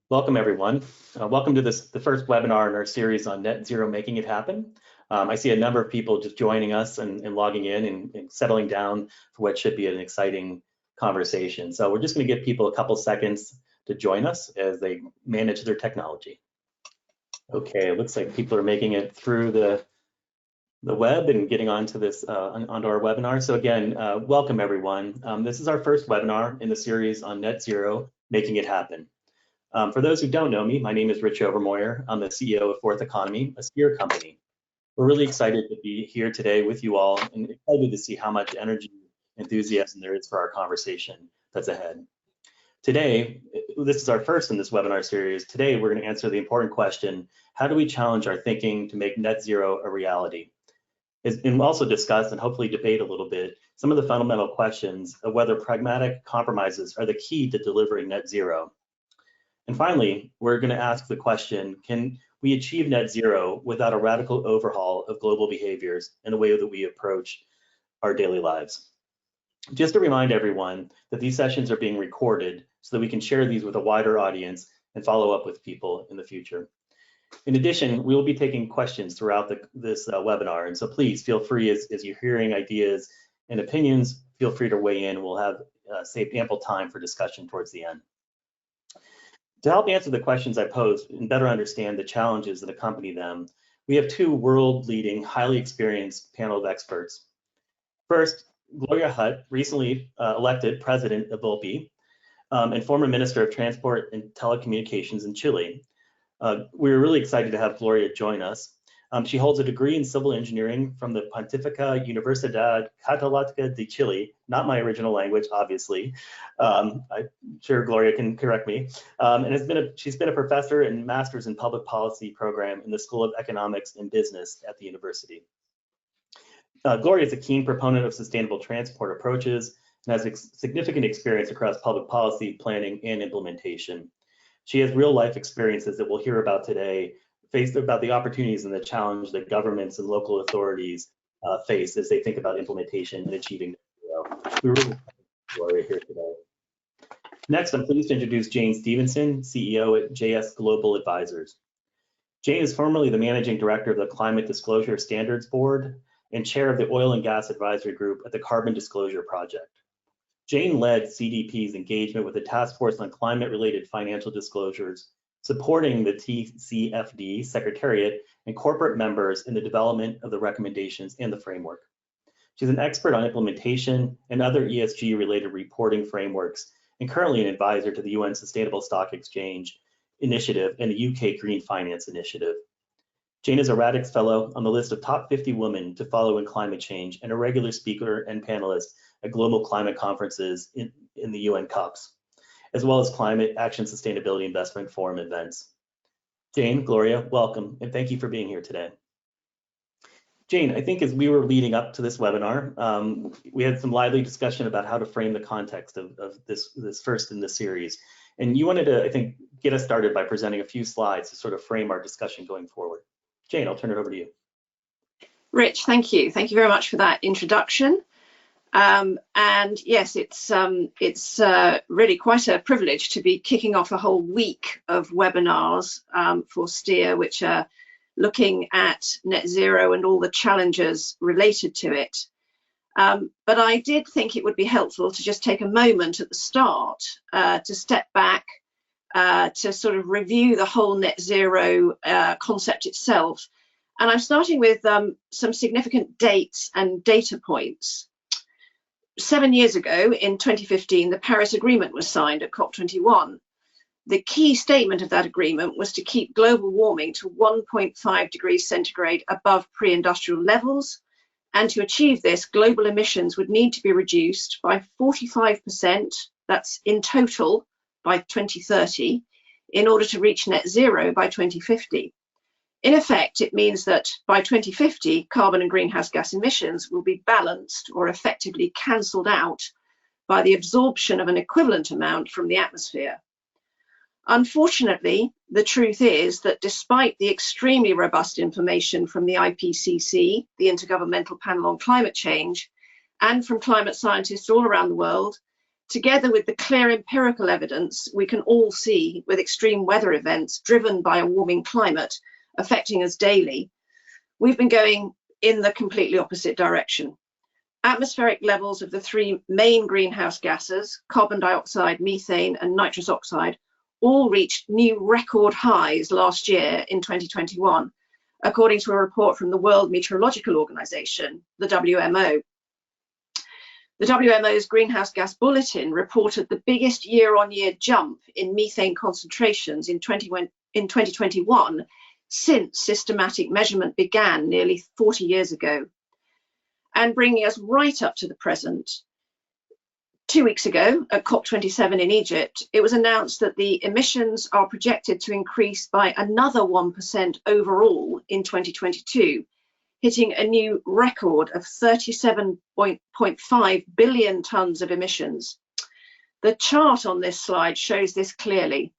Welcome, everyone. Welcome to the first webinar in our series on net zero making it happen. I see a number of people just joining us and logging in and settling down for what should be an exciting conversation. So we're just going to give people a couple seconds to join us as they manage their technology. Okay, it looks like people are making it through the web and getting onto this onto our webinar. So again, welcome everyone. This is our first webinar in the series on net zero making it happen. For those who don't know me, my name is Rich Overmoyer. I'm the CEO of Fourth Economy, a steer company. We're really excited to be here today with you all and excited to see how much energy and enthusiasm there is for our conversation that's ahead. Today, this is our first in this webinar series. Today, we're going to answer the important question, how do we challenge our thinking to make net zero a reality? And we'll also discuss and hopefully debate a little bit some of the fundamental questions of whether pragmatic compromises are the key to delivering net zero. And finally, we're going to ask the question, can we achieve net zero without a radical overhaul of global behaviors in the way that we approach our daily lives? Just to remind everyone that these sessions are being recorded so that we can share these with a wider audience and follow up with people in the future. In addition, we will be taking questions throughout this webinar, and so please feel free as you're hearing ideas and opinions, feel free to weigh in. We'll have saved ample time for discussion towards the end. To help answer the questions I posed and better understand the challenges that accompany them, we have two world-leading, highly experienced panel of experts. First, Gloria Hutt, recently elected president of Evópoli and former Minister of Transport and Telecommunications in Chile. We're really excited to have Gloria join us. She holds a degree in civil engineering from the Pontificia Universidad Católica de Chile, not my original language, obviously. I'm sure Gloria can correct me. And she's been a professor and master's in public policy program in the School of Economics and Business at the university. Gloria is a keen proponent of sustainable transport approaches and has significant experience across public policy planning and implementation. She has real life experiences that we'll hear about today, about the opportunities and the challenge that governments and local authorities face as they think about implementation and achieving net zero. We're really excited to have Gloria here today. Next, I'm pleased to introduce Jane Stevensen, CEO at JS Global Advisors. Jane is formerly the Managing Director of the Climate Disclosure Standards Board and Chair of the Oil and Gas Advisory Group at the Carbon Disclosure Project. Jane led CDP's engagement with the Task Force on Climate-Related Financial Disclosures, supporting the TCFD Secretariat and corporate members in the development of the recommendations and the framework. She's an expert on implementation and other ESG-related reporting frameworks, and currently an advisor to the UN Sustainable Stock Exchange Initiative and the UK Green Finance Initiative. Jane is a Radix Fellow on the list of top 50 women to follow in climate change and a regular speaker and panelist at global climate conferences in the UN COPs, as well as Climate Action Sustainability Investment Forum events. Jane, Gloria, welcome, and thank you for being here today. Jane, I think as we were leading up to this webinar, we had some lively discussion about how to frame the context of this first in the series. And you wanted to, I think, get us started by presenting a few slides to sort of frame our discussion going forward. Jane, I'll turn it over to you. Rich, thank you. Thank you very much for that introduction. And yes, it's really quite a privilege to be kicking off a whole week of webinars for STEER, which are looking at net zero and all the challenges related to it. But I did think it would be helpful to just take a moment at the start to step back to sort of review the whole net zero concept itself. And I'm starting with some significant dates and data points. 7 years ago, in 2015, the Paris Agreement was signed at COP21. The key statement of that agreement was to keep global warming to 1.5 degrees centigrade above pre-industrial levels. And to achieve this, global emissions would need to be reduced by 45%, that's in total, by 2030, in order to reach net zero by 2050. In effect, it means that by 2050, carbon and greenhouse gas emissions will be balanced or effectively cancelled out by the absorption of an equivalent amount from the atmosphere. Unfortunately, the truth is that despite the extremely robust information from the IPCC, the Intergovernmental Panel on Climate Change, and from climate scientists all around the world, together with the clear empirical evidence we can all see with extreme weather events driven by a warming climate affecting us daily, we've been going in the completely opposite direction. Atmospheric levels of the three main greenhouse gases, carbon dioxide, methane, and nitrous oxide, all reached new record highs last year in 2021, according to a report from the World Meteorological Organization, the WMO. The WMO's Greenhouse Gas Bulletin reported the biggest year-on-year jump in methane concentrations in 2021 since systematic measurement began nearly 40 years ago. And bringing us right up to the present, 2 weeks ago at COP27 in Egypt, it was announced that the emissions are projected to increase by another 1% overall in 2022, hitting a new record of 37.5 billion tonnes of emissions. The chart on this slide shows this clearly.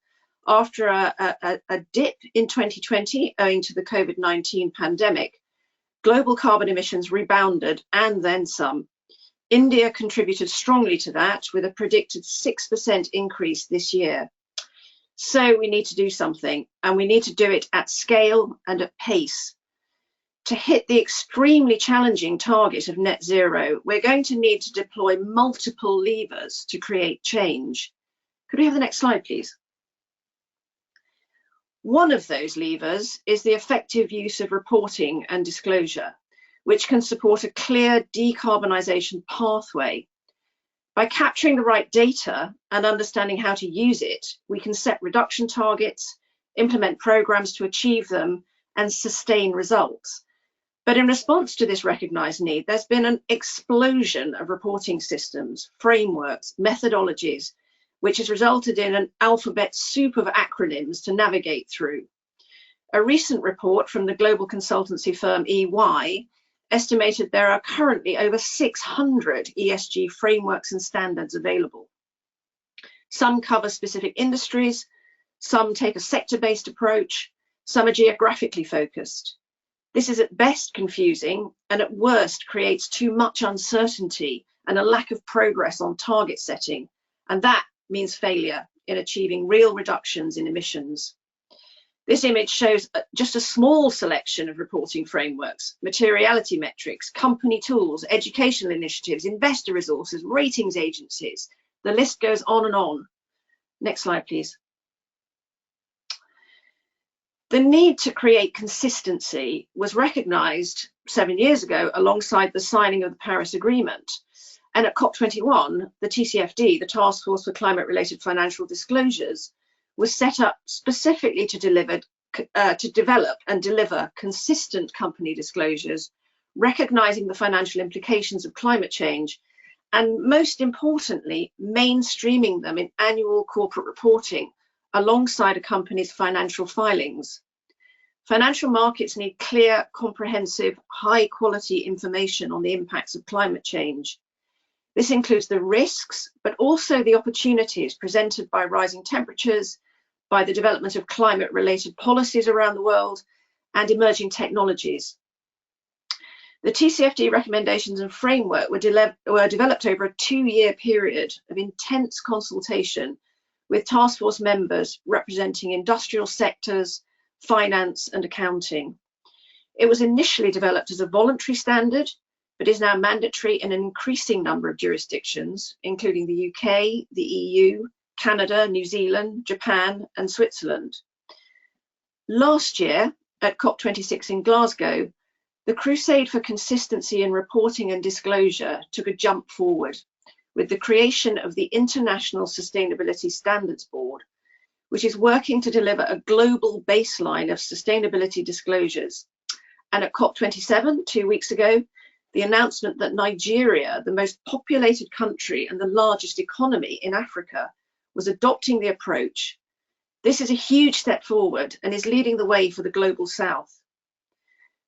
After a dip in 2020 owing to the COVID-19 pandemic, global carbon emissions rebounded and then some. India contributed strongly to that with a predicted 6% increase this year. So we need to do something, and we need to do it at scale and at pace. To hit the extremely challenging target of net zero, we're going to need to deploy multiple levers to create change. Could we have the next slide, please? One of those levers is the effective use of reporting and disclosure, which can support a clear decarbonisation pathway. By capturing the right data and understanding how to use it, we can set reduction targets, implement programs to achieve them, and sustain results. But in response to this recognised need, there's been an explosion of reporting systems, frameworks, methodologies, which has resulted in an alphabet soup of acronyms to navigate through. A recent report from the global consultancy firm EY estimated there are currently over 600 ESG frameworks and standards available. Some cover specific industries, some take a sector-based approach, some are geographically focused. This is at best confusing and at worst creates too much uncertainty and a lack of progress on target setting, and that means failure in achieving real reductions in emissions. This image shows just a small selection of reporting frameworks, materiality metrics, company tools, educational initiatives, investor resources, ratings agencies. The list goes on and on. Next slide, please. The need to create consistency was recognised 7 years ago alongside the signing of the Paris Agreement. And at COP21, the TCFD, the Task Force for Climate-Related Financial Disclosures, was set up specifically to develop and deliver consistent company disclosures, recognising the financial implications of climate change, and most importantly, mainstreaming them in annual corporate reporting alongside a company's financial filings. Financial markets need clear, comprehensive, high-quality information on the impacts of climate change. This includes the risks, but also the opportunities presented by rising temperatures, by the development of climate-related policies around the world, and emerging technologies. The TCFD recommendations and framework were developed over a 2-year period of intense consultation with task force members representing industrial sectors, finance, and accounting. It was initially developed as a voluntary standard, but is now mandatory in an increasing number of jurisdictions, including the UK, the EU, Canada, New Zealand, Japan, and Switzerland. Last year, at COP26 in Glasgow, the crusade for consistency in reporting and disclosure took a jump forward with the creation of the International Sustainability Standards Board, which is working to deliver a global baseline of sustainability disclosures. And at COP27 2 weeks ago, the announcement that Nigeria, the most populated country and the largest economy in Africa, was adopting the approach. This is a huge step forward and is leading the way for the global south.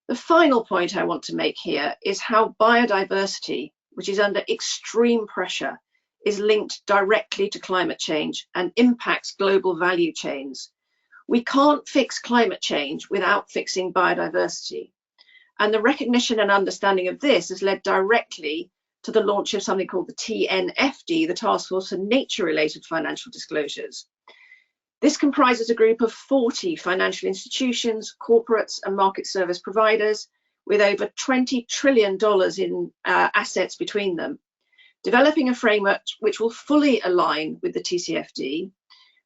The final point I want to make here is how biodiversity, which is under extreme pressure, is linked directly to climate change and impacts global value chains. We can't fix climate change without fixing biodiversity. And the recognition and understanding of this has led directly to the launch of something called the TNFD, the Task Force for Nature-Related Financial Disclosures. This comprises a group of 40 financial institutions, corporates and market service providers with over $20 trillion in assets between them. Developing a framework which will fully align with the TCFD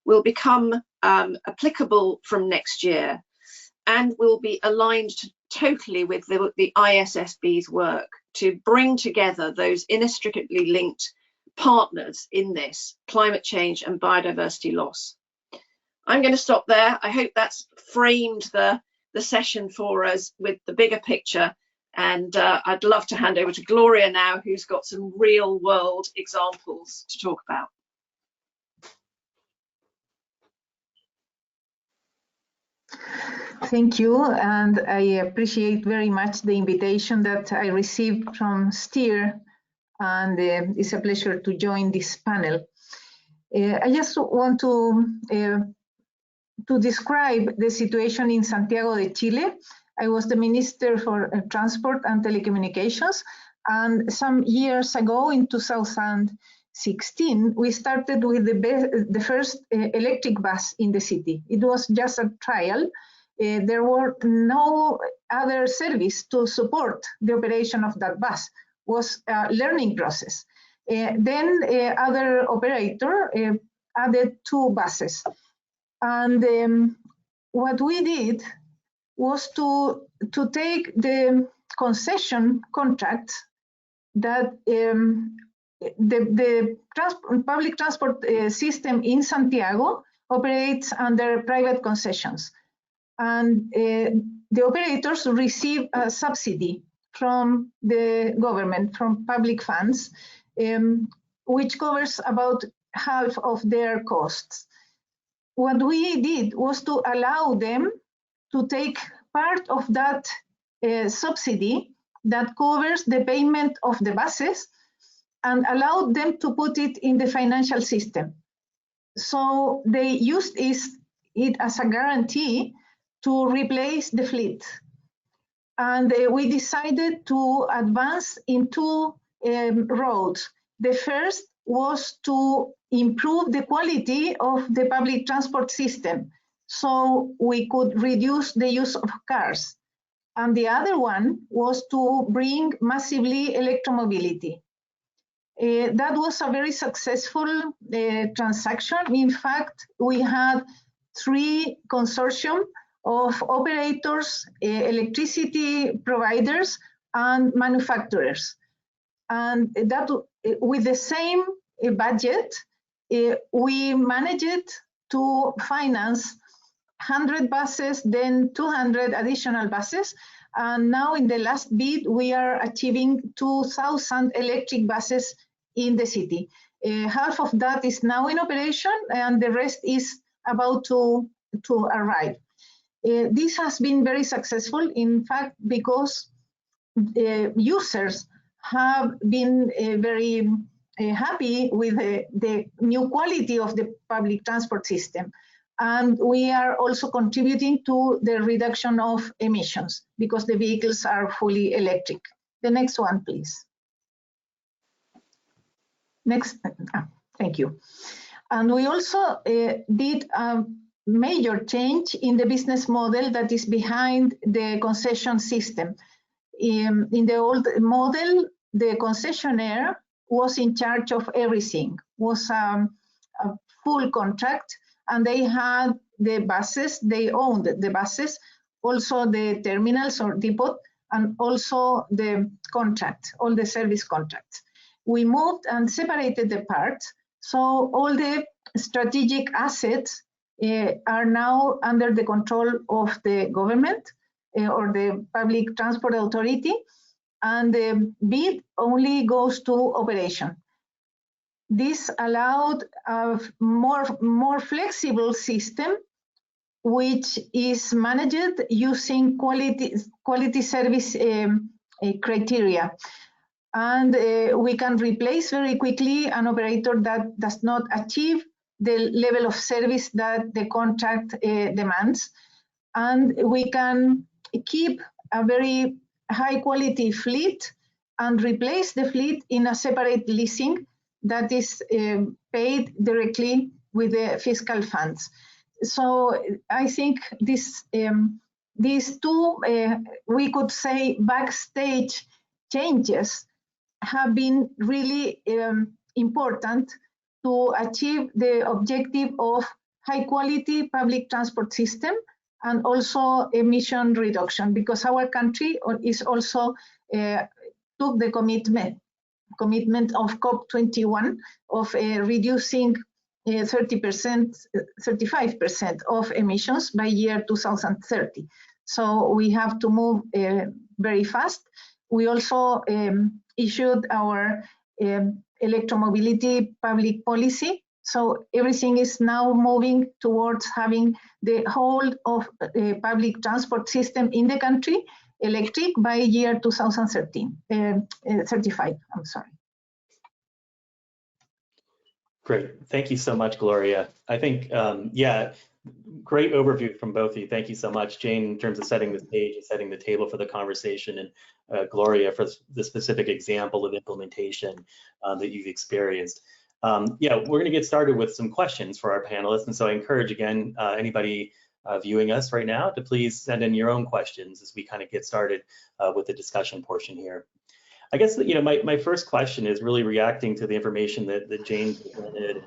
will become applicable from next year and will be aligned totally with the ISSB's work to bring together those inextricably linked partners in this, climate change and biodiversity loss. I'm going to stop there. I hope that's framed the session for us with the bigger picture. And I'd love to hand over to Gloria now, who's got some real world examples to talk about. Thank you, and I appreciate very much the invitation that I received from STEER, and it's a pleasure to join this panel. I just want to describe the situation in Santiago de Chile. I was the Minister for Transport and Telecommunications, and some years ago in 2016, we started with the first electric bus in the city. It was just a trial. There were no other service to support the operation of that bus. It was a learning process. Then other operator added 2 buses. And what we did was to take the concession contract that the public transport system in Santiago operates under private concessions. And the operators receive a subsidy from the government, from public funds, which covers about half of their costs. What we did was to allow them to take part of that subsidy that covers the payment of the buses and allow them to put it in the financial system. So they used it as a guarantee to replace the fleet. And we decided to advance in 2 roads. The first was to improve the quality of the public transport system so we could reduce the use of cars. And the other one was to bring massively electromobility. That was a very successful transaction. In fact, we had 3 consortium of operators, electricity providers, and manufacturers. And that, with the same budget, we managed to finance 100 buses, then 200 additional buses. And now in the last bid, we are achieving 2,000 electric buses in the city. Half of that is now in operation, and the rest is about to arrive. This has been very successful, in fact, because users have been very happy with the new quality of the public transport system. And we are also contributing to the reduction of emissions because the vehicles are fully electric. The next one, please. Next, thank you. And we also did a major change in the business model that is behind the concession system. In the old model, the concessionaire was in charge of everything, was a full contract, and they had the buses, they owned the buses, also the terminals or depot, and also the contract, all the service contracts. We moved and separated the parts, so all the strategic assets are now under the control of the government or the public transport authority, and the bid only goes to operation. This allowed a more flexible system, which is managed using quality service criteria. And we can replace very quickly an operator that does not achieve the level of service that the contract demands. And we can keep a very high quality fleet and replace the fleet in a separate leasing that is paid directly with the fiscal funds. So I think these two, we could say, backstage changes have been really important to achieve the objective of high quality public transport system and also emission reduction, because our country is also took the commitment of COP21 of reducing 30%, 35% of emissions by year 2030. So we have to move very fast. We also issued our electromobility public policy. So everything is now moving towards having the whole of public transport system in the country electric by year 2035, I'm sorry. Great, thank you so much, Gloria. I think, yeah, great overview from both of you. Thank you so much, Jane, in terms of setting the stage and setting the table for the conversation, and Gloria for the specific example of implementation that you've experienced. Yeah, we're going to get started with some questions for our panelists, and so I encourage again anybody viewing us right now to please send in your own questions as we kind of get started with the discussion portion here. I guess that, my first question is really reacting to the information that Jane presented,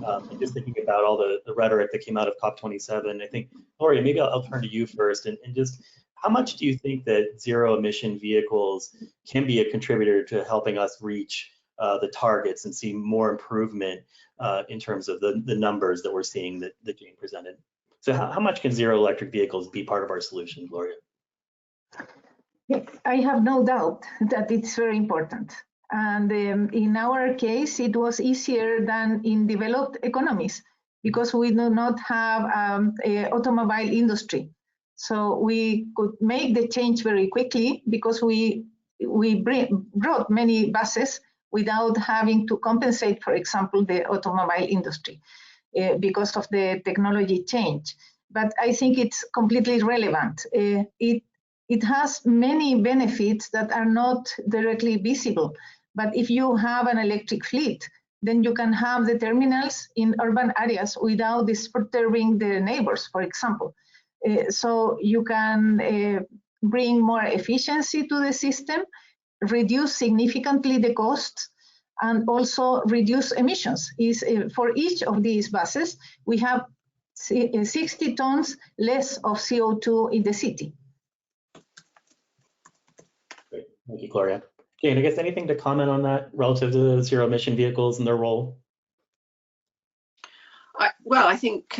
and just thinking about all the rhetoric that came out of COP27. I think, Gloria, maybe I'll turn to you first, and just how much do you think that zero emission vehicles can be a contributor to helping us reach the targets and see more improvement in terms of the numbers that we're seeing that Jane presented? So how much can zero electric vehicles be part of our solution, Gloria? Yes, I have no doubt that it's very important. And in our case, it was easier than in developed economies because we do not have an automobile industry. So we could make the change very quickly because we brought many buses without having to compensate, for example, the automobile industry because of the technology change. But I think it's completely relevant. It has many benefits that are not directly visible. But if you have an electric fleet, then you can have the terminals in urban areas without disturbing the neighbors, for example. So you can bring more efficiency to the system, reduce significantly the costs, and also reduce emissions. For each of these buses, we have 60 tons less of CO2 in the city. Great, thank you, Gloria. Jane, I guess anything to comment on that relative to zero emission vehicles and their role? Well, I think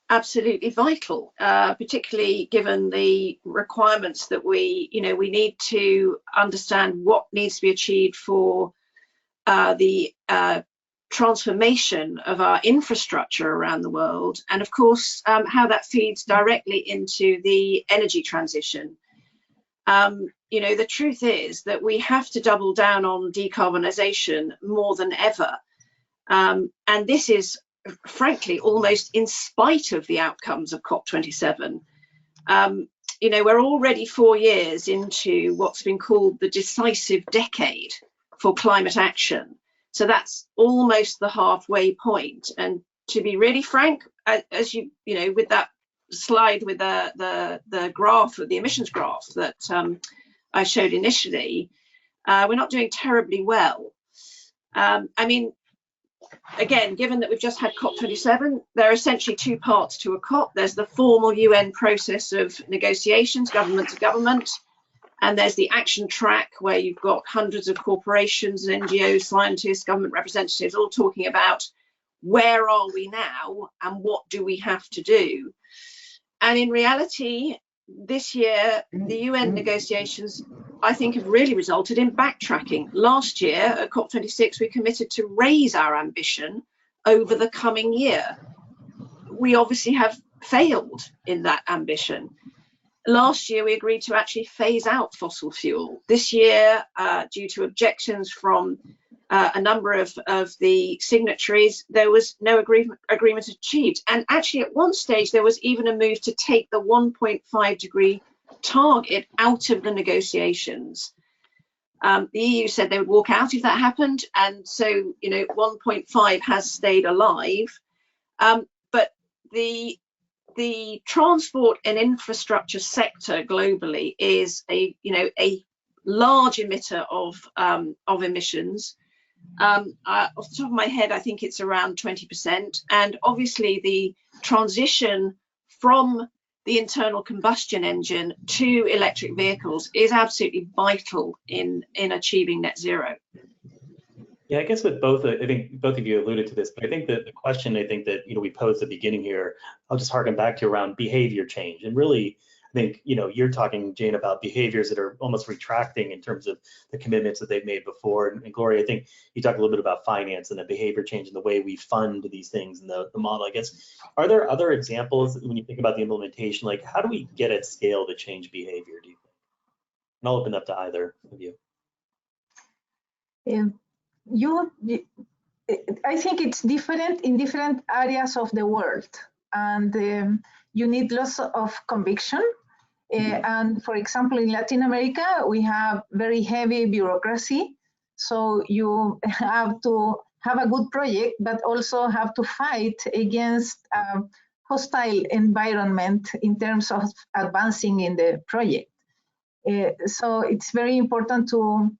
absolutely vital, particularly given the requirements that we need to understand what needs to be achieved for the transformation of our infrastructure around the world, and of course how that feeds directly into the energy transition. The truth is that we have to double down on decarbonisation more than ever, and this is frankly almost in spite of the outcomes of COP27. We're already 4 years into what's been called the decisive decade for climate action. So that's almost the halfway point. And to be really frank, as with that slide with the graph, the emissions graph that I showed initially, we're not doing terribly well. Again, given that we've just had COP27, there are essentially two parts to a COP. There's the formal UN process of negotiations, government to government, and there's the action track where you've got hundreds of corporations, NGOs, scientists, government representatives all talking about where are we now and what do we have to do. And in reality, this year, the UN negotiations, I think, have really resulted in backtracking. Last year at COP26, we committed to raise our ambition over the coming year. We obviously have failed in that ambition. Last year, we agreed to actually phase out fossil fuel. This year, due to objections from a number of the signatories, there was no agreement achieved. And actually, at one stage, there was even a move to take the 1.5 degree target out of the negotiations. The EU said they would walk out if that happened, and so 1.5 has stayed alive. But the transport and infrastructure sector globally is a large emitter of emissions. Off the top of my head, I think it's around 20%. And obviously the transition from the internal combustion engine to electric vehicles is absolutely vital in achieving net zero. Yeah, I guess with both, I think both of you alluded to this, but I think that the question I think that we posed at the beginning here, I'll just harken back to around behavior change. And really, I think you're talking, Jane, about behaviors that are almost retracting in terms of the commitments that they've made before. And Gloria, I think you talked a little bit about finance and the behavior change and the way we fund these things and the model. I guess, are there other examples when you think about the implementation, like how do we get at scale to change behavior, do you think? And I'll open up to either of you. I think it's different in different areas of the world, and you need lots of conviction. And for example, in Latin America, we have very heavy bureaucracy. So you have to have a good project, but also have to fight against a hostile environment in terms of advancing in the project. So it's very important to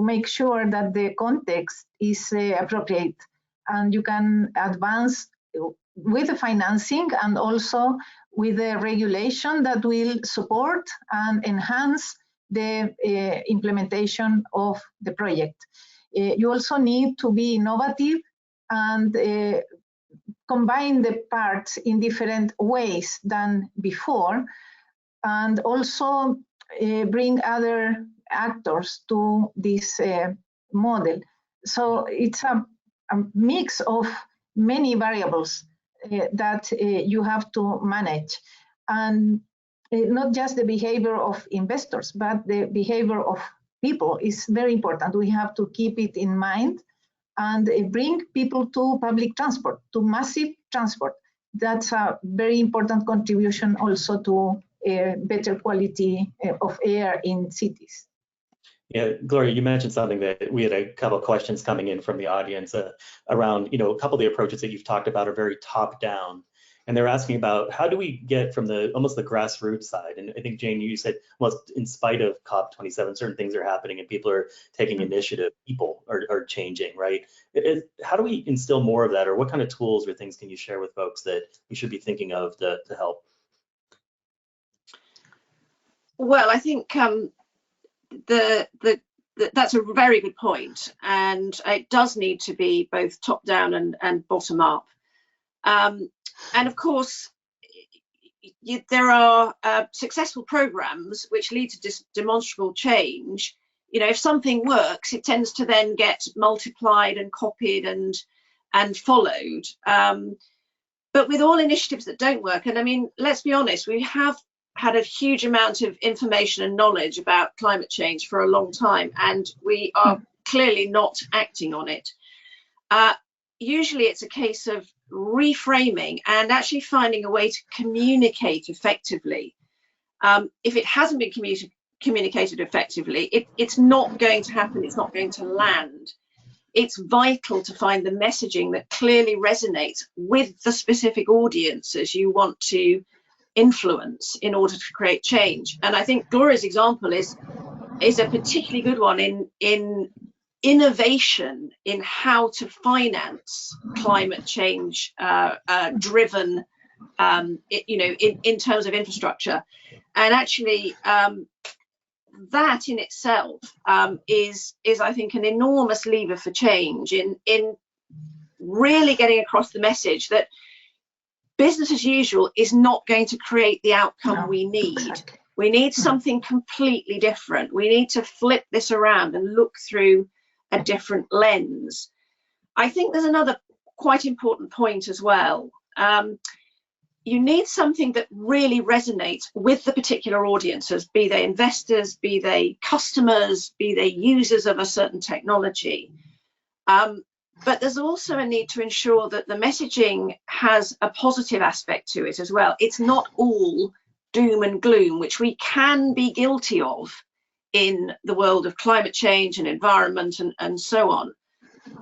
make sure that the context is appropriate, and you can advance with the financing and also with the regulation that will support and enhance the implementation of the project. You also need to be innovative and combine the parts in different ways than before, and also bring other actors to this model. So it's a mix of many variables that you have to manage, and not just the behavior of investors, but the behavior of people is very important. We have to keep it in mind and bring people to public transport, to massive transport. That's a very important contribution also to better quality of air in cities. Yeah, Gloria, you mentioned something that we had a couple of questions coming in from the audience around, a couple of the approaches that you've talked about are very top down. And they're asking about how do we get from almost the grassroots side? And I think, Jane, you said, well, in spite of COP27, certain things are happening and people are taking initiative, people are changing, right? How do we instill more of that, or what kind of tools or things can you share with folks that we should be thinking of to help? Well, I think that's a very good point, and it does need to be both top down and bottom up. And of course, there are successful programs which lead to demonstrable change. If something works, it tends to then get multiplied and copied and followed. But with all initiatives that don't work, and I mean, let's be honest, we have had a huge amount of information and knowledge about climate change for a long time, and we are clearly not acting on it. Usually it's a case of reframing and actually finding a way to communicate effectively. If it hasn't been communicated effectively, it's not going to happen, it's not going to land. It's vital to find the messaging that clearly resonates with the specific audiences you want to influence in order to create change. And I think Gloria's example is a particularly good one in innovation in how to finance climate change driven in terms of infrastructure. And actually that in itself is I think an enormous lever for change in really getting across the message that business as usual is not going to create the outcome we need. Exactly. We need something completely different. We need to flip this around and look through a different lens. I think there's another quite important point as well. You need something that really resonates with the particular audiences, be they investors, be they customers, be they users of a certain technology. But there's also a need to ensure that the messaging has a positive aspect to it as well. It's not all doom and gloom, which we can be guilty of in the world of climate change and environment and so on.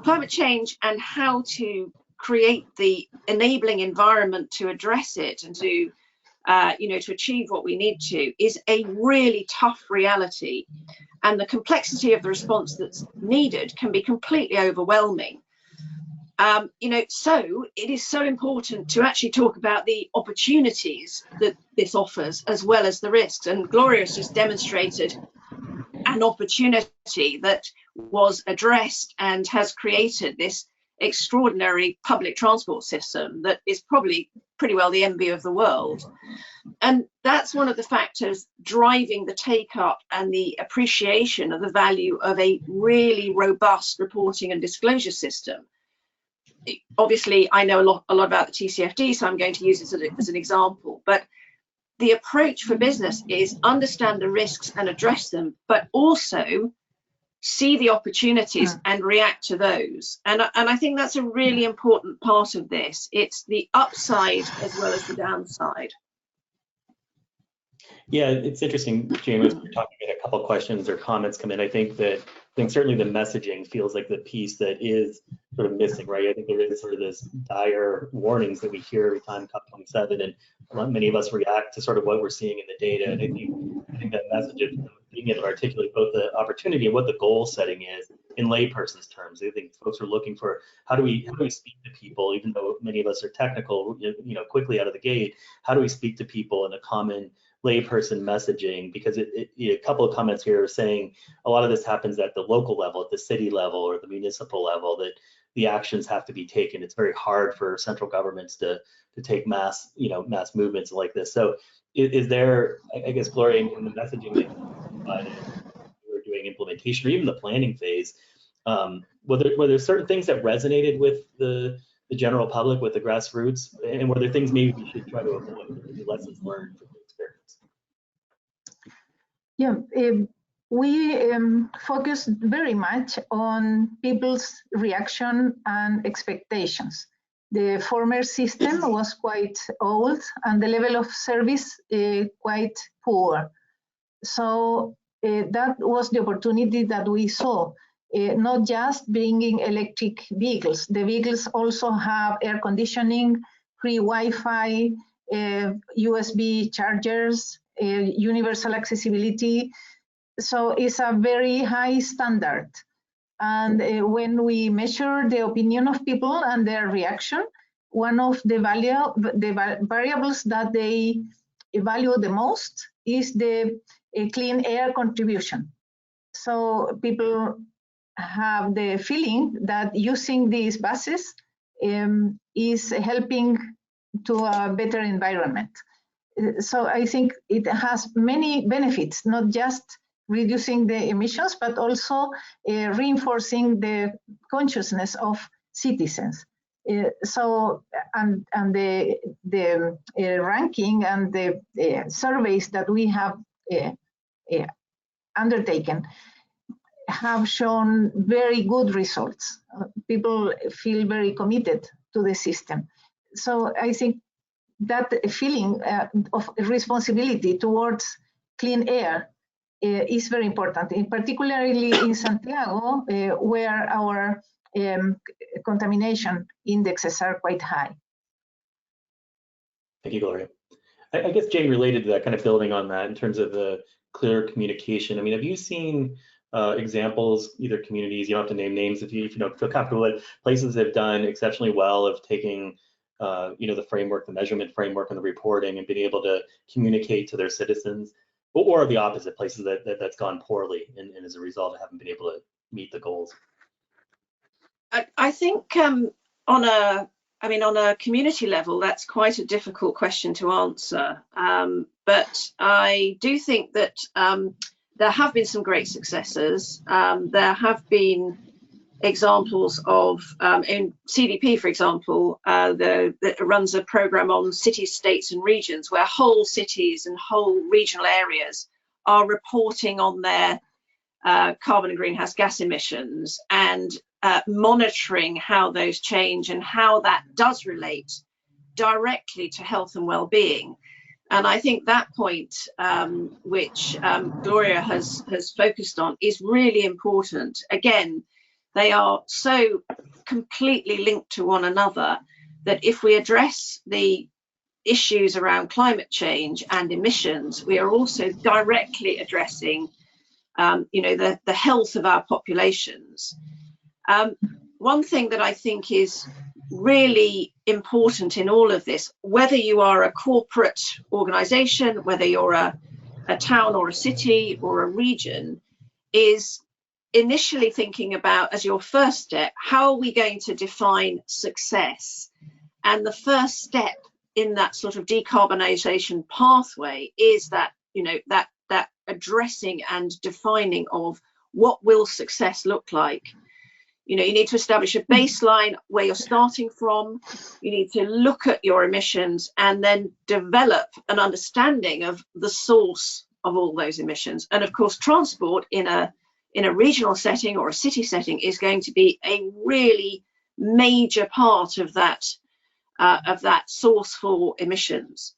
Climate change and how to create the enabling environment to address it and to to achieve what we need to is a really tough reality, and the complexity of the response that's needed can be completely overwhelming. So it is so important to actually talk about the opportunities that this offers as well as the risks, and Gloria has just demonstrated an opportunity that was addressed and has created this extraordinary public transport system that is probably pretty well the envy of the world. And that's one of the factors driving the take up and the appreciation of the value of a really robust reporting and disclosure system. Obviously, I know a lot about the TCFD, so I'm going to use it as an example, but the approach for business is understand the risks and address them, but also see the opportunities and react to those. And I think that's a really important part of this. It's the upside as well as the downside. Yeah, it's interesting, Jane, as we're talking about a couple of questions or comments come in. I think certainly the messaging feels like the piece that is sort of missing, right? I think there is sort of this dire warnings that we hear every time COP27, and many of us react to sort of what we're seeing in the data. And I think that message of being able to articulate both the opportunity and what the goal setting is in layperson's terms. I think folks are looking for how do we speak to people, even though many of us are technical, quickly out of the gate. How do we speak to people in a common layperson messaging? Because a couple of comments here are saying a lot of this happens at the local level, at the city level or the municipal level, that the actions have to be taken. It's very hard for central governments to take mass movements like this. So is there, I guess, Gloria, in the messaging that you provided, we're doing implementation or even the planning phase, were there certain things that resonated with the general public, with the grassroots, and were there things maybe we should try to avoid, maybe lessons learned from the experience? Yeah, we focused very much on people's reaction and expectations. The former system was quite old and the level of service quite poor. So that was the opportunity that we saw, not just bringing electric vehicles. The vehicles also have air conditioning, free Wi-Fi, USB chargers, universal accessibility. So it's a very high standard. And when we measure the opinion of people and their reaction, one of the variables that they value the most is the clean air contribution. So people have the feeling that using these buses is helping to a better environment. So I think it has many benefits, not just reducing the emissions, but also reinforcing the consciousness of citizens. So the ranking and the surveys that we have undertaken have shown very good results. People feel very committed to the system. So I think that feeling of responsibility towards clean air is very important, particularly in Santiago, where our contamination indexes are quite high. Thank you, Gloria. I guess, Jane, related to that, kind of building on that in terms of the clear communication, I mean, have you seen examples, either communities, you don't have to name names if you don't feel comfortable with, places that have done exceptionally well of taking the framework, the measurement framework and the reporting and being able to communicate to their citizens, or the opposite, places that's gone poorly and as a result haven't been able to meet the goals? I think on a community level, that's quite a difficult question to answer. But I do think that there have been some great successes. There have been examples of, in CDP, for example, that runs a program on cities, states and regions where whole cities and whole regional areas are reporting on their carbon and greenhouse gas emissions and monitoring how those change and how that does relate directly to health and well-being. And I think that point, which Gloria has focused on, is really important. Again, they are so completely linked to one another that if we address the issues around climate change and emissions, we are also directly addressing, you know, the health of our populations. One thing that I think is really important in all of this, whether you are a corporate organization, whether you're a town or a city or a region, is initially thinking about, as your first step, how are we going to define success? And the first step in that sort of decarbonization pathway is that, you know, that addressing and defining of what will success look like. You know, you need to establish a baseline where you're starting from. You need to look at your emissions and then develop an understanding of the source of all those emissions. And of course, transport in a regional setting or a city setting is going to be a really major part of that source for emissions.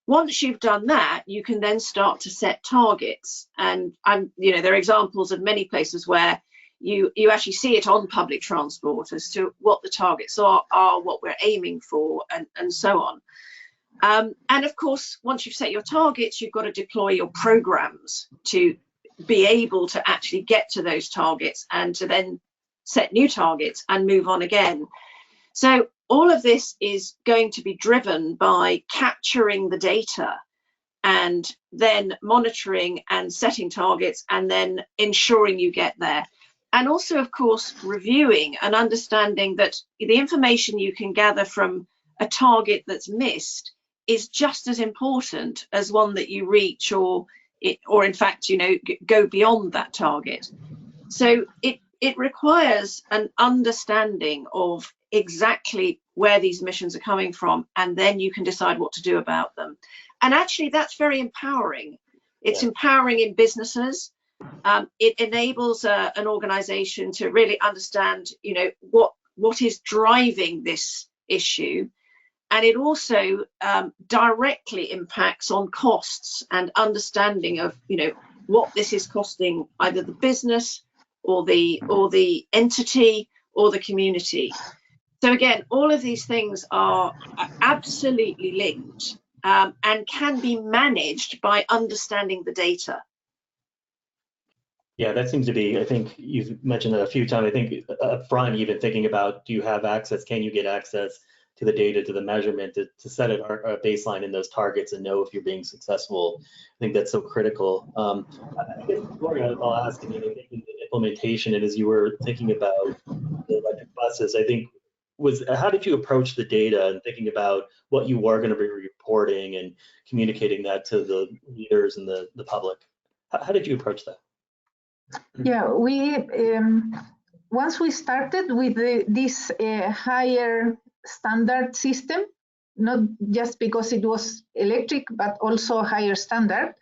Once you've done that, you can then start to set targets. And you know, there are examples of many places where you actually see it on public transport as to what the targets are what we're aiming for, and so on. And of course, once you've set your targets, you've got to deploy your programs to be able to actually get to those targets and to then set new targets and move on again. So all of this is going to be driven by capturing the data and then monitoring and setting targets and then ensuring you get there. And also, of course, reviewing and understanding that the information you can gather from a target that's missed is just as important as one that you reach, or in fact, you know, go beyond that target. So it requires an understanding of exactly where these emissions are coming from, and then you can decide what to do about them. And actually, that's very empowering. It's empowering in businesses. It enables an organization to really understand, you know, what is driving this issue. And it also directly impacts on costs and understanding of, you know, what this is costing either the business or the entity or the community. So again, all of these things are absolutely linked and can be managed by understanding the data. Yeah, that seems to be, I think you've mentioned it a few times, I think up front, even thinking about, do you have access, can you get access to the data, to the measurement, to set a baseline in those targets and know if you're being successful. I think that's so critical. I guess, Gloria, I'll ask, I mean, I think in the implementation, and as you were thinking about the electric buses, I think, how did you approach the data and thinking about what you are going to be reporting and communicating that to the leaders and the public? How did you approach that? Yeah, we once we started with this higher standard system, not just because it was electric, but also higher standard,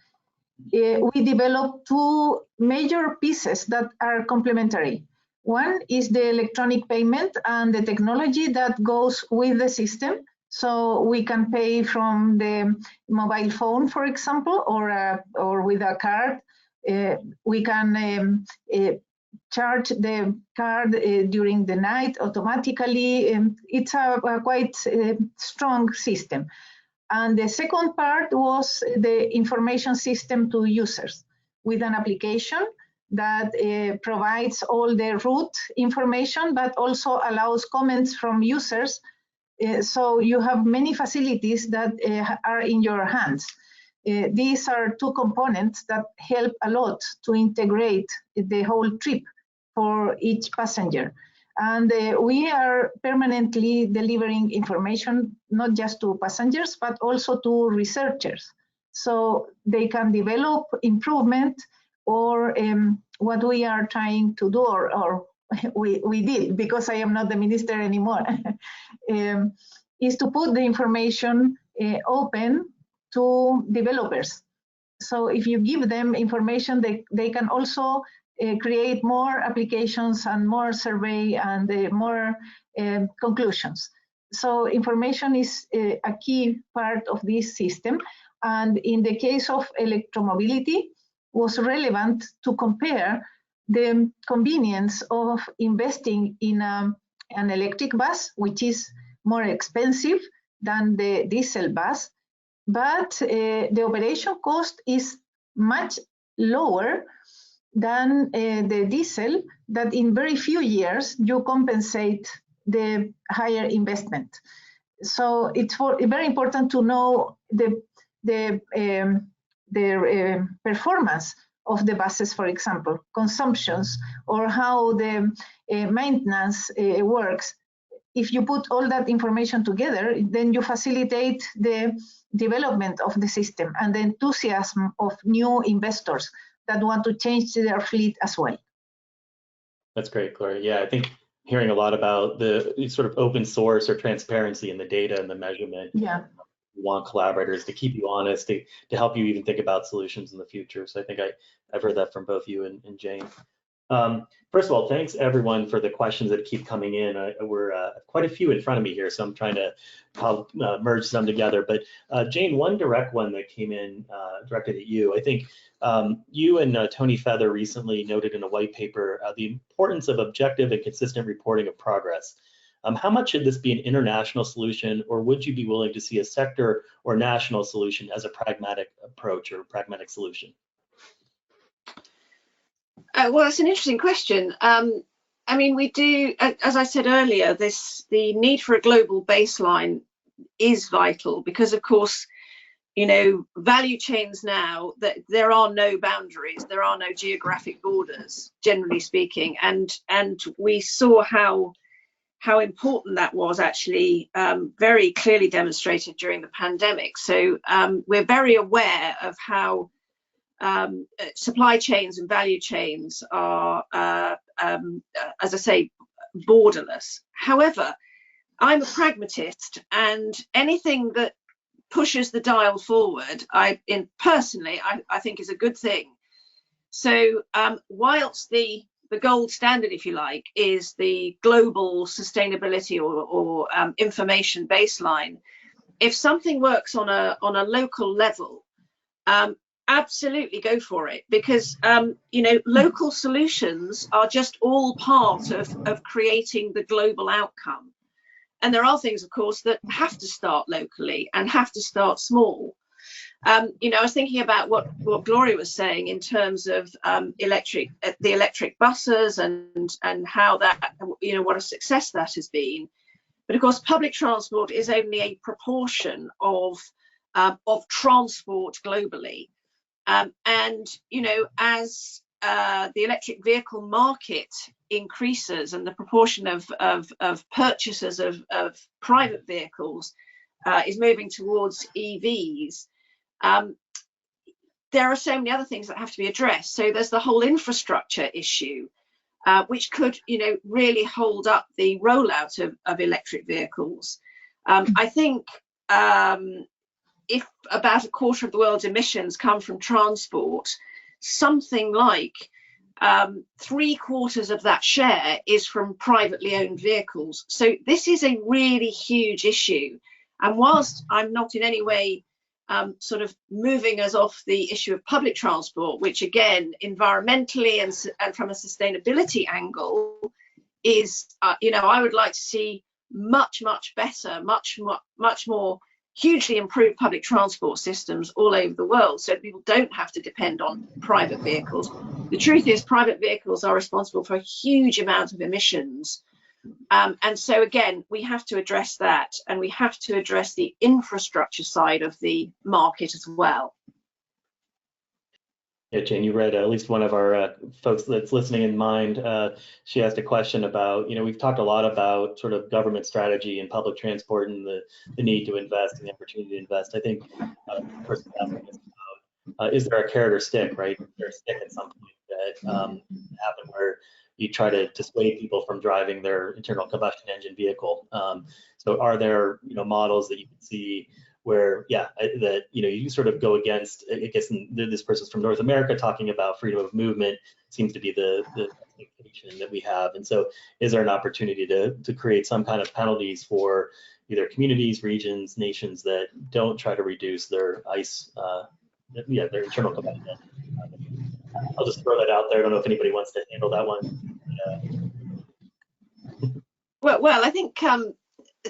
we developed two major pieces that are complementary. One is the electronic payment and the technology that goes with the system. So we can pay from the mobile phone, for example, or with a card. We can charge the card during the night automatically. It's a quite strong system. And the second part was the information system to users with an application that provides all the route information, but also allows comments from users. So you have many facilities that are in your hands. These are two components that help a lot to integrate the whole trip for each passenger. And we are permanently delivering information, not just to passengers, but also to researchers. So they can develop improvement or what we are trying to do, or we did, because I am not the minister anymore, is to put the information open to developers. So if you give them information, they can also create more applications and more survey and more conclusions. So information is a key part of this system. And in the case of electromobility, was relevant to compare the convenience of investing in an electric bus, which is more expensive than the diesel bus, but the operation cost is much lower than the diesel, that in very few years you compensate the higher investment. So it's very important to know the performance of the buses, for example, consumptions, or how the maintenance works. If you put all that information together, then you facilitate the development of the system and the enthusiasm of new investors that want to change their fleet as well. That's great, Gloria. Yeah, I think hearing a lot about the sort of open source or transparency in the data and the measurement. Yeah. You want collaborators to keep you honest, to help you even think about solutions in the future. So I think I've heard that from both you and Jane. First of all, thanks everyone for the questions that keep coming in. We're quite a few in front of me here, so I'm trying to merge some together. But Jane, one direct one that came in directed at you. I think you and Tony Feather recently noted in a white paper the importance of objective and consistent reporting of progress. How much should this be an international solution, or would you be willing to see a sector or national solution as a pragmatic approach or pragmatic solution? Well, that's an interesting question. I mean, we do, as I said earlier, the need for a global baseline is vital because, of course, you know, value chains now, that there are no boundaries, there are no geographic borders, generally speaking, and we saw how important that was actually very clearly demonstrated during the pandemic. So we're very aware of how supply chains and value chains are, as I say, borderless. However, I'm a pragmatist, and anything that pushes the dial forward, I think is a good thing. So whilst the gold standard, if you like, is the global sustainability or information baseline, if something works on a local level, absolutely go for it, because you know, local solutions are just all part of creating the global outcome. And there are things, of course, that have to start locally and have to start small. You know, I was thinking about what Gloria was saying in terms of the electric buses and how that, you know, what a success that has been. But of course, public transport is only a proportion of transport globally. And, you know, as the electric vehicle market increases and the proportion of purchasers of private vehicles is moving towards EVs, there are so many other things that have to be addressed. So there's the whole infrastructure issue, which could, you know, really hold up the rollout of electric vehicles. I think if about a quarter of the world's emissions come from transport, something like 3/4 of that share is from privately owned vehicles. So this is a really huge issue. And whilst I'm not in any way sort of moving us off the issue of public transport, which again, environmentally and from a sustainability angle is, you know, I would like to see much better, much more hugely improved public transport systems all over the world, so people don't have to depend on private vehicles. The truth is, private vehicles are responsible for a huge amount of emissions. And so again, we have to address that, and we have to address the infrastructure side of the market as well. Yeah, Jane, you read at least one of our folks that's listening in mind. She asked a question about, you know, we've talked a lot about sort of government strategy and public transport and the need to invest and the opportunity to invest. I think the person asking is about, is there a carrot or stick, right? Is there a stick at some point that happen where you try to dissuade people from driving their internal combustion engine vehicle? So are there, you know, models that you can see where, yeah, that, you know, you sort of go against, I guess this person's from North America talking about freedom of movement seems to be the expectation that we have. And so is there an opportunity to create some kind of penalties for either communities, regions, nations that don't try to reduce their ICE, their internal combustion engine? I'll just throw that out there. I don't know if anybody wants to handle that one. Well, I think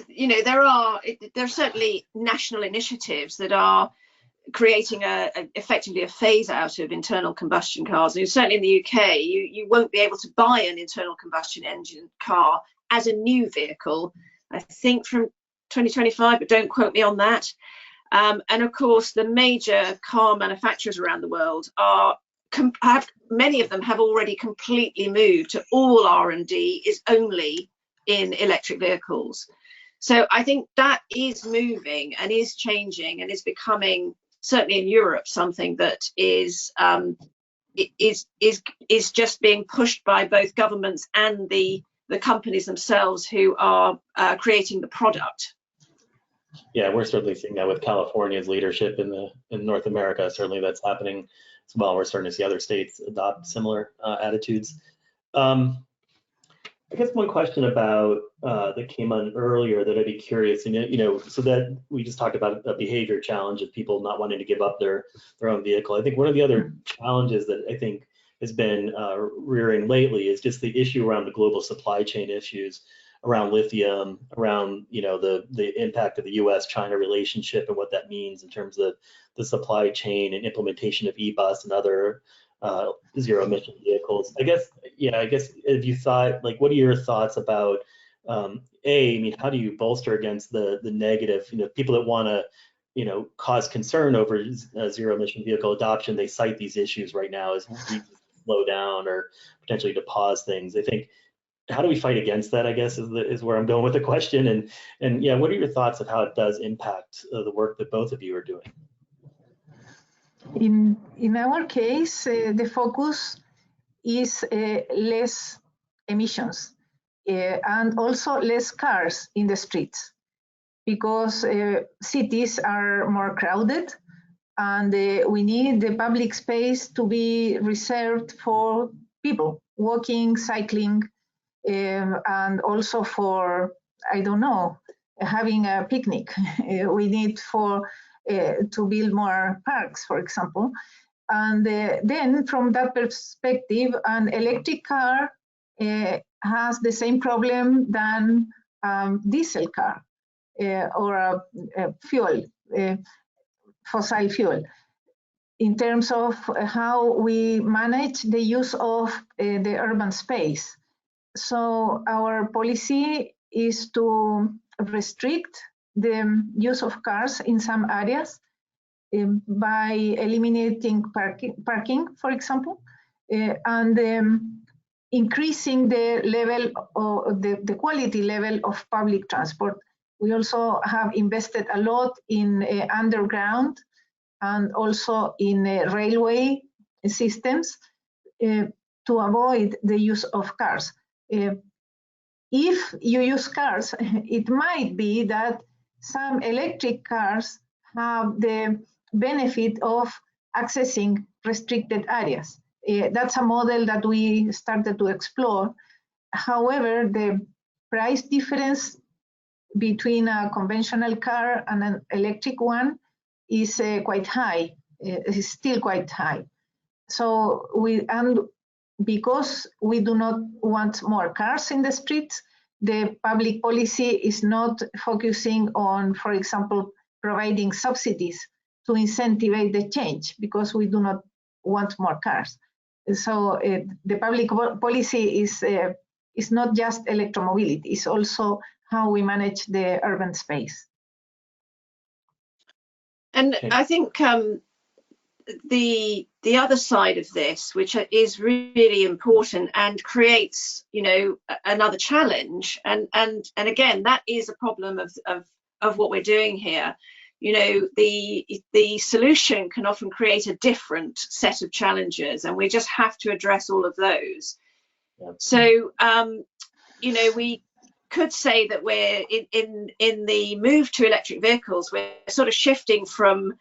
you know, there are certainly national initiatives that are creating effectively a phase out of internal combustion cars. And certainly in the UK, you won't be able to buy an internal combustion engine car as a new vehicle, I think from 2025, but don't quote me on that. And of course, the major car manufacturers around the world many of them have already completely moved to all R&D is only in electric vehicles. So I think that is moving and is changing and is becoming, certainly in Europe, something that is just being pushed by both governments and the companies themselves who are creating the product. Yeah, we're certainly seeing that with California's leadership in North America. Certainly that's happening as well. We're starting to see other states adopt similar attitudes. I guess one question about that came on earlier that I'd be curious, you know, so that we just talked about a behavior challenge of people not wanting to give up their own vehicle. I think one of the other challenges that I think has been rearing lately is just the issue around the global supply chain issues around lithium, around, you know, the impact of the U.S.-China relationship and what that means in terms of the supply chain and implementation of e-bus and other zero emission vehicles. I guess if you thought, like, what are your thoughts about, I mean, how do you bolster against the negative, you know, people that want to, you know, cause concern over zero emission vehicle adoption, they cite these issues right now as reasons to slow down or potentially to pause things. I think, how do we fight against that, I guess, is where I'm going with the question. And yeah, what are your thoughts of how it does impact the work that both of you are doing? In our case, the focus is less emissions and also less cars in the streets, because cities are more crowded and we need the public space to be reserved for people walking, cycling, and also for, I don't know, having a picnic. We need to build more parks, for example. And then from that perspective, an electric car has the same problem than diesel car or a fuel, fossil fuel, in terms of how we manage the use of the urban space. So our policy is to restrict the use of cars in some areas by eliminating parking, for example, and increasing the level of the quality level of public transport. We also have invested a lot in underground and also in railway systems to avoid the use of cars. If you use cars, it might be that some electric cars have the benefit of accessing restricted areas. That's a model that we started to explore. However, the price difference between a conventional car and an electric one is quite high. Is still quite high. So because we do not want more cars in the streets, the public policy is not focusing on, for example, providing subsidies to incentivize the change, because we do not want more cars. So the public policy is not just electromobility, it's also how we manage the urban space. And I think the other side of this, which is really important and creates, you know, another challenge, and again, that is a problem of what we're doing here. You know, the solution can often create a different set of challenges, and we just have to address all of those. Yep. So you know, could say that we're in the move to electric vehicles, we're sort of shifting from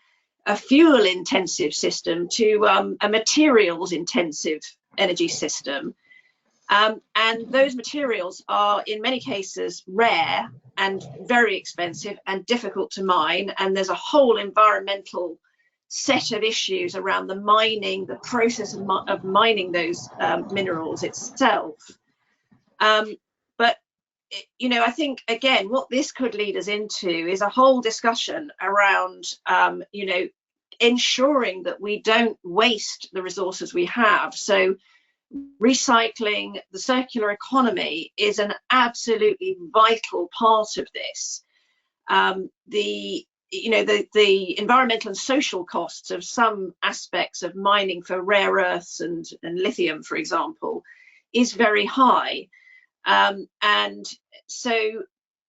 a fuel intensive system to a materials intensive energy system. And those materials are in many cases rare and very expensive and difficult to mine. And there's a whole environmental set of issues around the mining, the process of mining those minerals itself. But, you know, I think, again, what this could lead us into is a whole discussion around, you know, ensuring that we don't waste the resources we have. So recycling, the circular economy is an absolutely vital part of this. The environmental and social costs of some aspects of mining for rare earths and lithium, for example, is very high. And so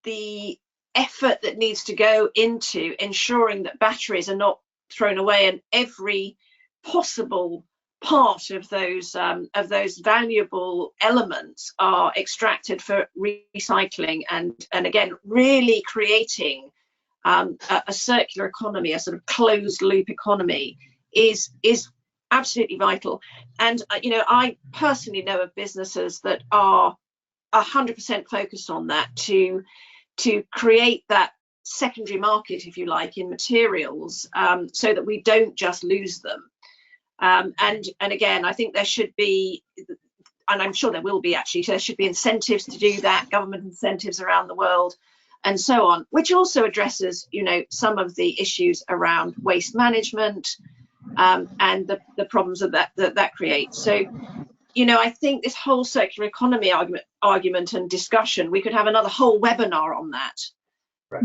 the effort that needs to go into ensuring that batteries are not thrown away and every possible part of those valuable elements are extracted for recycling and again really creating a circular economy, a sort of closed loop economy is absolutely vital. And you know, I personally know of businesses that are 100% focused on that to create that secondary market, if you like, in materials, so that we don't just lose them. And again, I think there should be, and I'm sure there will be actually, there should be incentives to do that, government incentives around the world and so on, which also addresses, you know, some of the issues around waste management and the problems of that creates. So, you know, I think this whole circular economy argument and discussion, we could have another whole webinar on that. Right.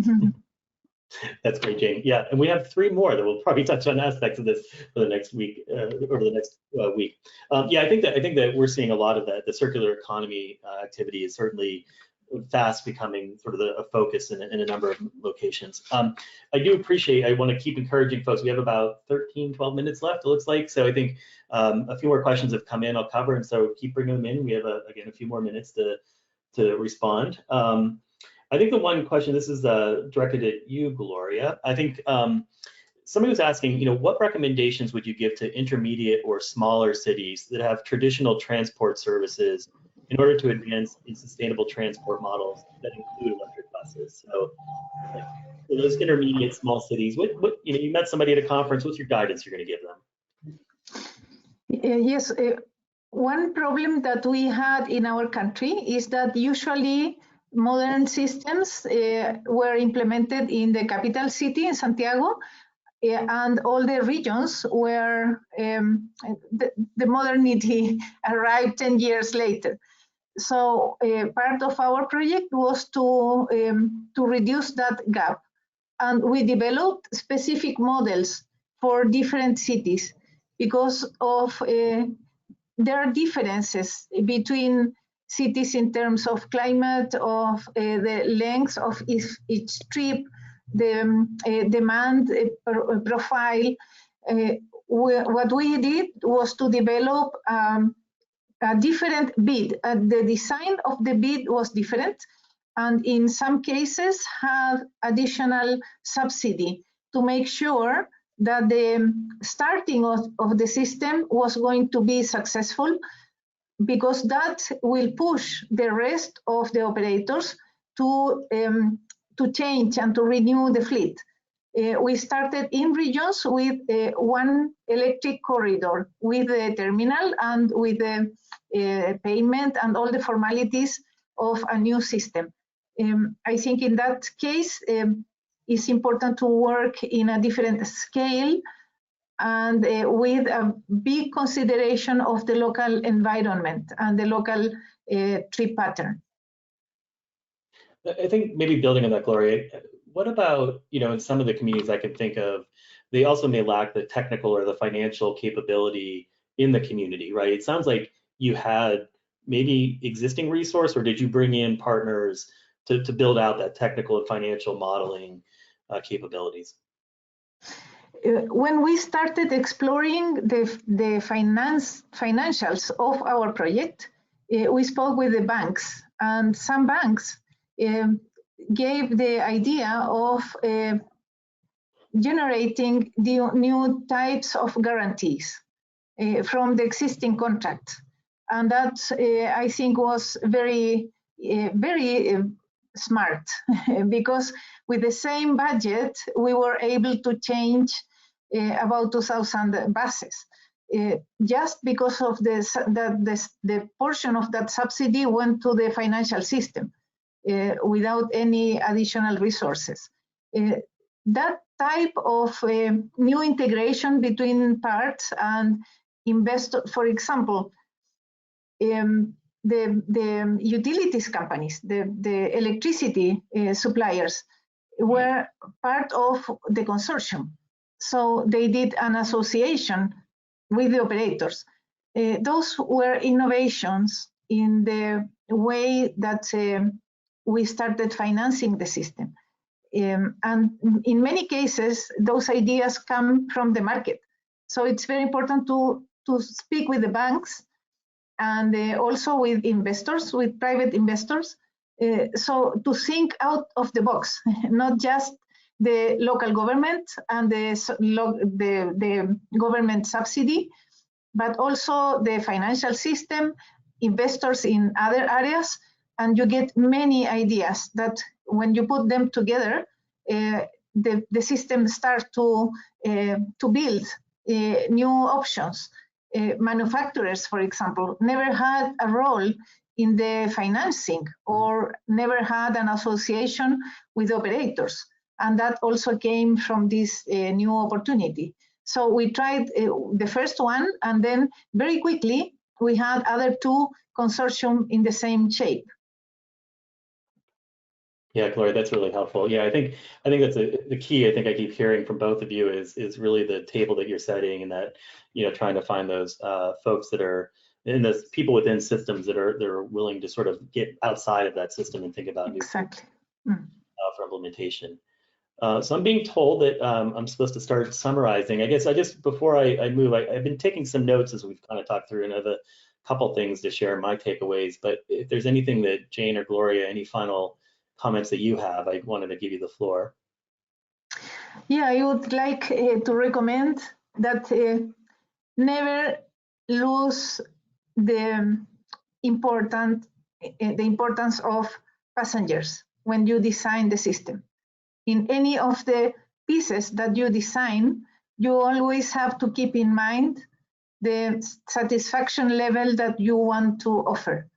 That's great, Jane. Yeah, and we have 3 more that we'll probably touch on aspects of this for the next week, over the next week. Yeah, I think that we're seeing a lot of that. The circular economy activity is certainly fast becoming sort of a focus in a number of locations. I do appreciate, I want to keep encouraging folks. We have about 12 minutes left, it looks like. So I think a few more questions have come in, I'll cover, and so keep bringing them in. We have, again, a few more minutes to respond. I think the one question, this is directed at you, Gloria. I think somebody was asking, you know, what recommendations would you give to intermediate or smaller cities that have traditional transport services in order to advance in sustainable transport models that include electric buses? So, like, for those intermediate small cities, what you know, you met somebody at a conference, what's your guidance you're going to give them? Yes, one problem that we had in our country is that usually modern systems were implemented in the capital city in Santiago, and all the regions where the modernity arrived 10 years later. So part of our project was to reduce that gap, and we developed specific models for different cities because of there are differences between cities in terms of climate, of the length of each trip, the demand profile. What we did was to develop a different bid. The design of the bid was different, and in some cases had additional subsidy to make sure that the starting of the system was going to be successful, because that will push the rest of the operators to change and to renew the fleet. We started in regions with one electric corridor, with the terminal and with the payment and all the formalities of a new system. I think in that case, it's important to work in a different scale and with a big consideration of the local environment and the local trip pattern. I think maybe building on that, Gloria, what about, you know, in some of the communities I can think of, they also may lack the technical or the financial capability in the community, right? It sounds like you had maybe existing resource, or did you bring in partners to build out that technical and financial modeling capabilities? When we started exploring the financials of our project, we spoke with the banks, and some banks gave the idea of generating the new types of guarantees from the existing contract. And that, I think, was very smart, because with the same budget, we were able to change about 2,000 buses. Just because of the portion of that subsidy went to the financial system without any additional resources. That type of new integration between parts and investor, for example, the utilities companies, the electricity suppliers were part of the consortium. So they did an association with the operators. Those were innovations in the way that we started financing the system. And in many cases, those ideas come from the market. So it's very important to speak with the banks and also with investors, with private investors. So to think out of the box, not just the local government and the government subsidy, but also the financial system, investors in other areas, and you get many ideas that when you put them together, the system starts to build new options. Manufacturers, for example, never had a role in the financing or never had an association with operators. And that also came from this new opportunity. So we tried the first one, and then very quickly we had other two consortium in the same shape. Yeah, Gloria, that's really helpful. Yeah, I think that's the key. I think I keep hearing from both of you is really the table that you're setting, and that, you know, trying to find those folks that are in the people within systems that are willing to sort of get outside of that system and think about new for implementation. So I'm being told that I'm supposed to start summarizing. I guess before I move, I've been taking some notes as we've kind of talked through, and I have a couple things to share my takeaways. But if there's anything that Jane or Gloria, any final comments that you have, I wanted to give you the floor. Yeah, I would like to recommend that never lose the importance of passengers when you design the system. In any of the pieces that you design, you always have to keep in mind the satisfaction level that you want to offer,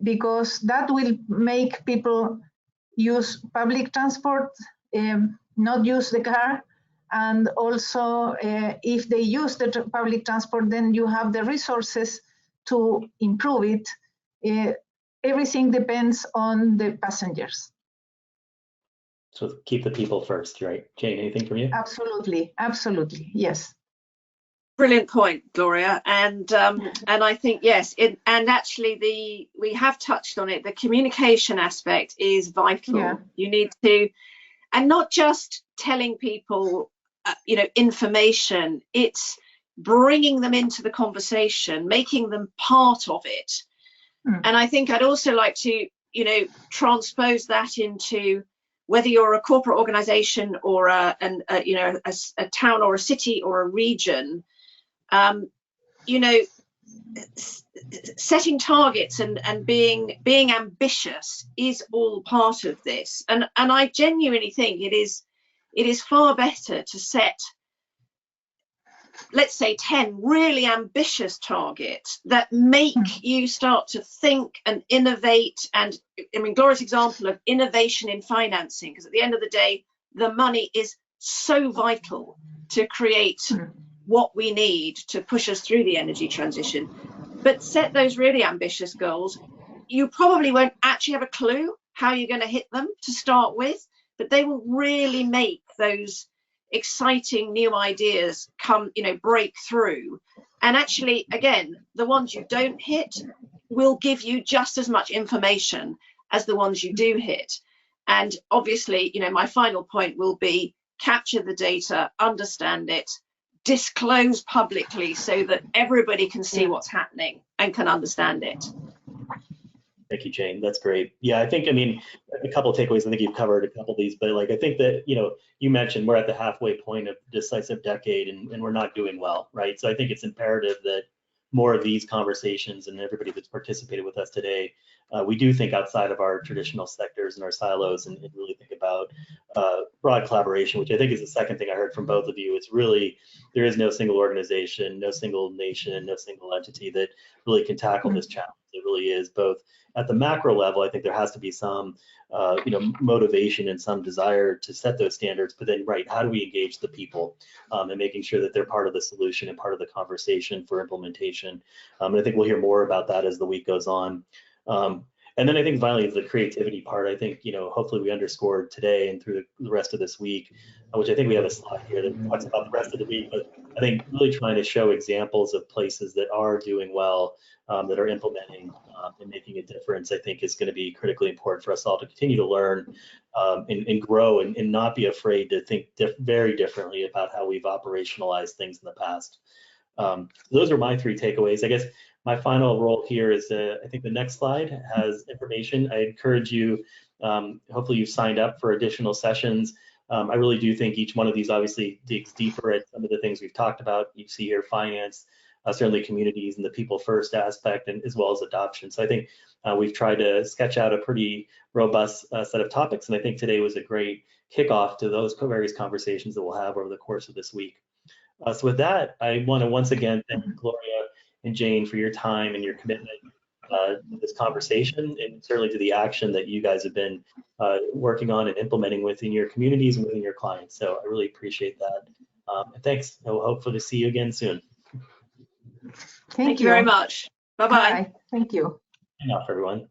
because that will make people use public transport, not use the car. And also, if they use the public transport, then you have the resources to improve it. Everything depends on the passengers. So keep the people first, right? Jane, anything from you? Absolutely, absolutely, yes. Brilliant point, Gloria, and I think yes, and actually we have touched on it. The communication aspect is vital. Yeah. You need to, and not just telling people, you know, information. It's bringing them into the conversation, making them part of it. And I think I'd also like to, you know, transpose that into whether you're a corporate organization or a town or a city or a region. You know, setting targets and being ambitious is all part of this. And I genuinely think it is far better to set, let's say, 10 really ambitious targets that make you start to think and innovate. And I mean, Gloria's example of innovation in financing, because at the end of the day, the money is so vital to create what we need to push us through the energy transition. But set those really ambitious goals. You probably won't actually have a clue how you're going to hit them to start with, but they will really make those exciting new ideas come, you know, break through. And actually, again, the ones you don't hit will give you just as much information as the ones you do hit. And obviously, you know, my final point will be capture the data, understand it, disclose publicly so that everybody can see what's happening and can understand it. Thank you, Jane. That's great. Yeah, I think, I mean, a couple of takeaways. I think you've covered a couple of these, but like, I think that, you know, you mentioned we're at the halfway point of decisive decade and we're not doing well, right? So I think it's imperative that more of these conversations and everybody that's participated with us today, we do think outside of our traditional sectors and our silos and really think about broad collaboration, which I think is the second thing I heard from both of you. It's really, there is no single organization, no single nation, no single entity that really can tackle this challenge. It really is both at the macro level. I think there has to be some, you know, motivation and some desire to set those standards, but then, right, how do we engage the people and making sure that they're part of the solution and part of the conversation for implementation? And I think we'll hear more about that as the week goes on. And then I think finally the creativity part, I think, you know, hopefully we underscored today and through the rest of this week, which I think we have a slide here that talks about the rest of the week, but I think really trying to show examples of places that are doing well, that are implementing and making a difference, I think is going to be critically important for us all to continue to learn and grow and not be afraid to think very differently about how we've operationalized things in the past. Those are my three takeaways. I guess my final role here is, I think the next slide has information. I encourage you, hopefully you've signed up for additional sessions. I really do think each one of these obviously digs deeper at some of the things we've talked about. You see here finance, certainly communities and the people first aspect, and as well as adoption. So I think we've tried to sketch out a pretty robust set of topics, and I think today was a great kickoff to those various conversations that we'll have over the course of this week. So with that, I want to once again thank Gloria and Jane for your time and your commitment to this conversation, and certainly to the action that you guys have been working on and implementing within your communities and within your clients. So I really appreciate that. And thanks. We'll hopefully to see you again soon. Thank you very much. Bye-bye. Thank you. Hang off, everyone.